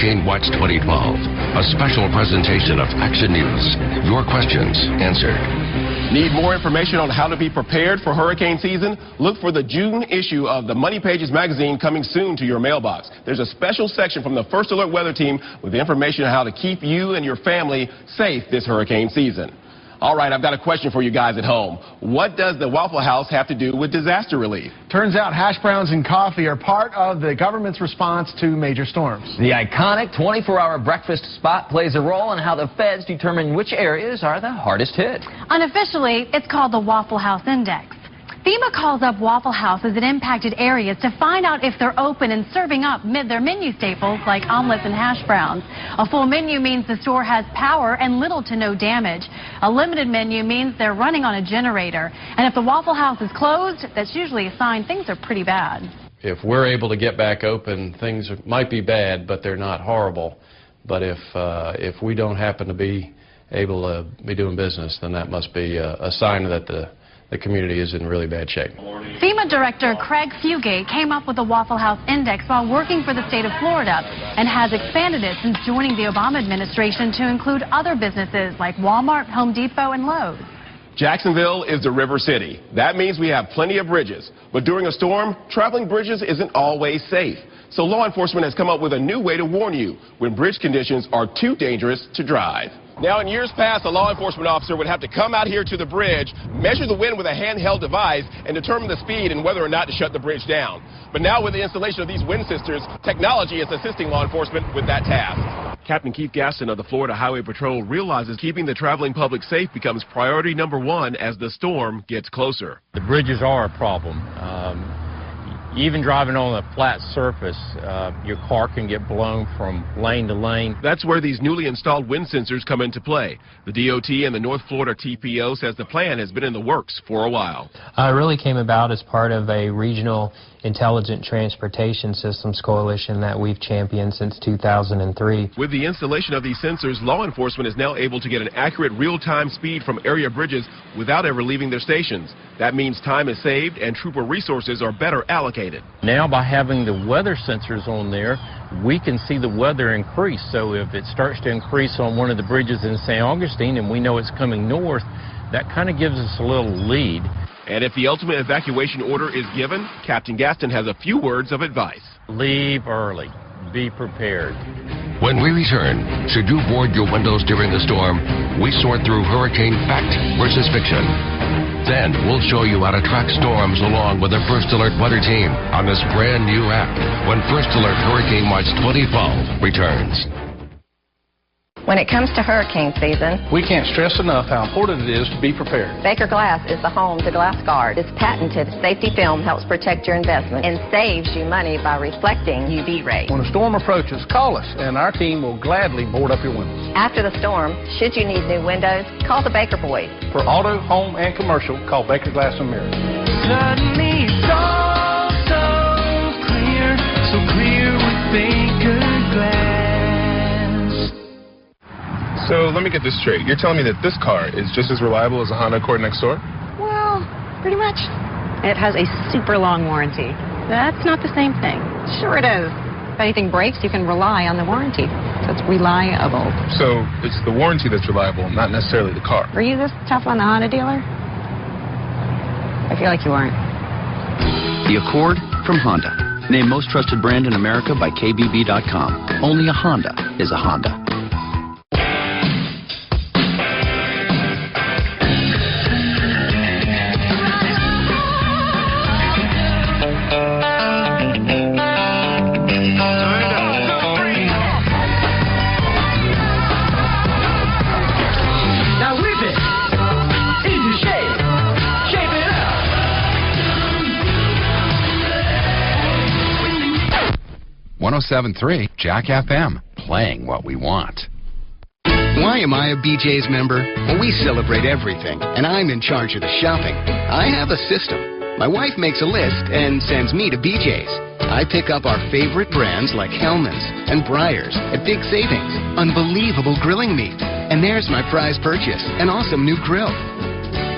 Hurricane Watch 2012, a special presentation of Action News. Your questions answered. Need more information on how to be prepared for hurricane season? Look for the June issue of the Money Pages magazine coming soon to your mailbox. There's a special section from the First Alert Weather Team with information on how to keep you and your family safe this hurricane season. All right, I've got a question for you guys at home. What does the Waffle House have to do with disaster relief? Turns out hash browns and coffee are part of the government's response to major storms. The iconic 24-hour breakfast spot plays a role in how the feds determine which areas are the hardest hit. Unofficially, it's called the Waffle House Index. FEMA calls up Waffle Houses in impacted areas to find out if they're open and serving up their menu staples like omelets and hash browns. A full menu means the store has power and little to no damage. A limited menu means they're running on a generator. And if the Waffle House is closed, that's usually a sign things are pretty bad. If we're able to get back open, things might be bad, but they're not horrible. But if we don't happen to be able to be doing business, then that must be a sign that the community is in really bad shape. FEMA Director Craig Fugate came up with the Waffle House Index while working for the state of Florida and has expanded it since joining the Obama administration to include other businesses like Walmart, Home Depot, and Lowe's. Jacksonville is the river city. That means we have plenty of bridges. But during a storm, traveling bridges isn't always safe. So law enforcement has come up with a new way to warn you when bridge conditions are too dangerous to drive. Now, in years past, a law enforcement officer would have to come out here to the bridge, measure the wind with a handheld device, and determine the speed and whether or not to shut the bridge down. But now, with the installation of these wind sisters, technology is assisting law enforcement with that task. Captain Keith Gaston of the Florida Highway Patrol realizes keeping the traveling public safe becomes priority number one as the storm gets closer. The bridges are a problem. Even driving on a flat surface, your car can get blown from lane to lane. That's where these newly installed wind sensors come into play. The DOT and the North Florida TPO says the plan has been in the works for a while. It really came about as part of a regional intelligent transportation systems coalition that we've championed since 2003. With the installation of these sensors, law enforcement is now able to get an accurate real-time speed from area bridges without ever leaving their stations. That means time is saved and trooper resources are better allocated. Now, by having the weather sensors on there, we can see the weather increase. So if it starts to increase on one of the bridges in St. Augustine and we know it's coming north, that kind of gives us a little lead. And if the ultimate evacuation order is given, Captain Gaston has a few words of advice. Leave early. Be prepared. When we return, should you board your windows during the storm? We sort through hurricane fact versus fiction. Then we'll show you how to track storms along with the First Alert Weather Team on this brand new app when First Alert Hurricane Watch 2012 returns. When it comes to hurricane season, we can't stress enough how important it is to be prepared. Baker Glass is the home to Glass Guard. Its patented safety film helps protect your investment and saves you money by reflecting UV rays. When a storm approaches, call us and our team will gladly board up your windows. After the storm, should you need new windows, call the Baker Boys. For auto, home, and commercial, call Baker Glass and Mirror. Suddenly it's all so clear with Baker Glass. So let me get this straight. You're telling me that this car is just as reliable as a Honda Accord next door? Well, pretty much. It has a super long warranty. That's not the same thing. Sure it is. If anything breaks, you can rely on the warranty. So it's reliable. So it's the warranty that's reliable, not necessarily the car. Were you this tough on the Honda dealer? I feel like you weren't. The Accord from Honda. Named most trusted brand in America by KBB.com. Only a Honda is a Honda. Now whip it into shape. Shape it up. 107.3 Jack FM, playing what we want. Why am I a BJ's member? Well, we celebrate everything, and I'm in charge of the shopping. I have a system. My wife makes a list and sends me to BJ's. I pick up our favorite brands like Hellman's and Breyers at big savings. Unbelievable grilling meat. And there's my prize purchase, an awesome new grill.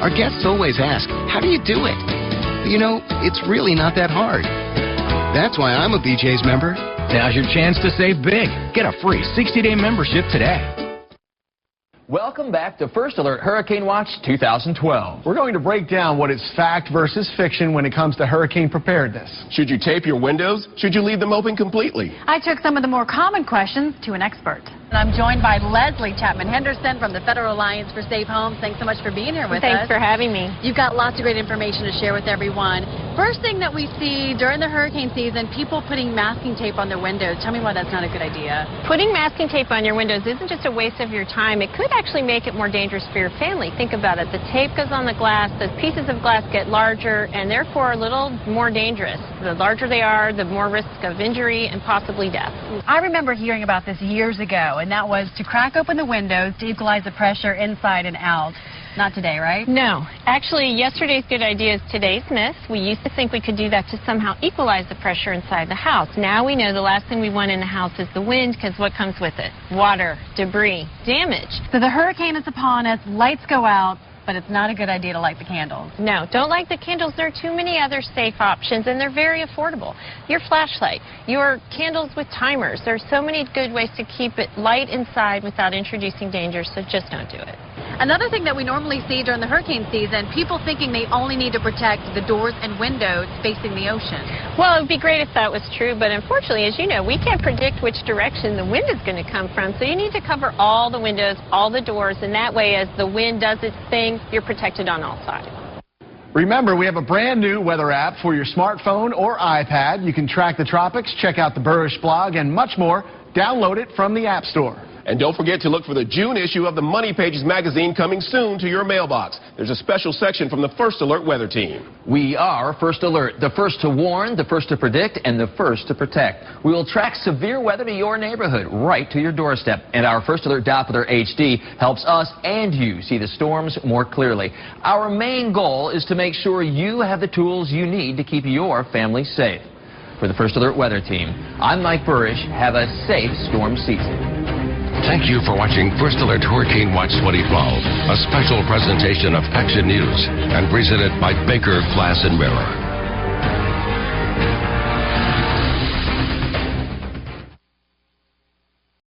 Our guests always ask, how do you do it? You know, it's really not that hard. That's why I'm a BJ's member. Now's your chance to save big. Get a free 60-day membership today. Welcome back to First Alert Hurricane Watch 2012. We're going to break down what is fact versus fiction when it comes to hurricane preparedness. Should you tape your windows? Should you leave them open completely? I took some of the more common questions to an expert. And I'm joined by Leslie Chapman-Henderson from the Federal Alliance for Safe Homes. Thanks so much for being here with us. Thanks for having me. You've got lots of great information to share with everyone. First thing that we see during the hurricane season, people putting masking tape on their windows. Tell me why that's not a good idea. Putting masking tape on your windows isn't just a waste of your time. It could actually make it more dangerous for your family. Think about it. The tape goes on the glass, the pieces of glass get larger and therefore a little more dangerous. The larger they are, the more risk of injury and possibly death. I remember hearing about this years ago, and that was to crack open the windows to equalize the pressure inside and out. Not today, right? No. Actually, yesterday's good idea is today's myth. We used to think we could do that to somehow equalize the pressure inside the house. Now we know the last thing we want in the house is the wind, because what comes with it? Water, debris, damage. So the hurricane is upon us, lights go out, but it's not a good idea to light the candles. No, don't light the candles. There are too many other safe options, and they're very affordable. Your flashlight, your candles with timers. There are so many good ways to keep it light inside without introducing danger, so just don't do it. Another thing that we normally see during the hurricane season, people thinking they only need to protect the doors and windows facing the ocean. Well, it would be great if that was true, but unfortunately, as you know, we can't predict which direction the wind is going to come from, so you need to cover all the windows, all the doors, and that way, as the wind does its thing, you're protected on all sides. Remember, we have a brand new weather app for your smartphone or iPad. You can track the tropics, check out the Burrish blog, and much more. Download it from the App Store. And don't forget to look for the June issue of the Money Pages magazine coming soon to your mailbox. There's a special section from the First Alert Weather Team. We are First Alert, the first to warn, the first to predict, and the first to protect. We will track severe weather to your neighborhood, right to your doorstep. And our First Alert Doppler HD helps us and you see the storms more clearly. Our main goal is to make sure you have the tools you need to keep your family safe. For the First Alert Weather Team, I'm Mike Burrish. Have a safe storm season. Thank you for watching First Alert Hurricane Watch 2012, a special presentation of Action News and presented by Baker Glass and Mirror.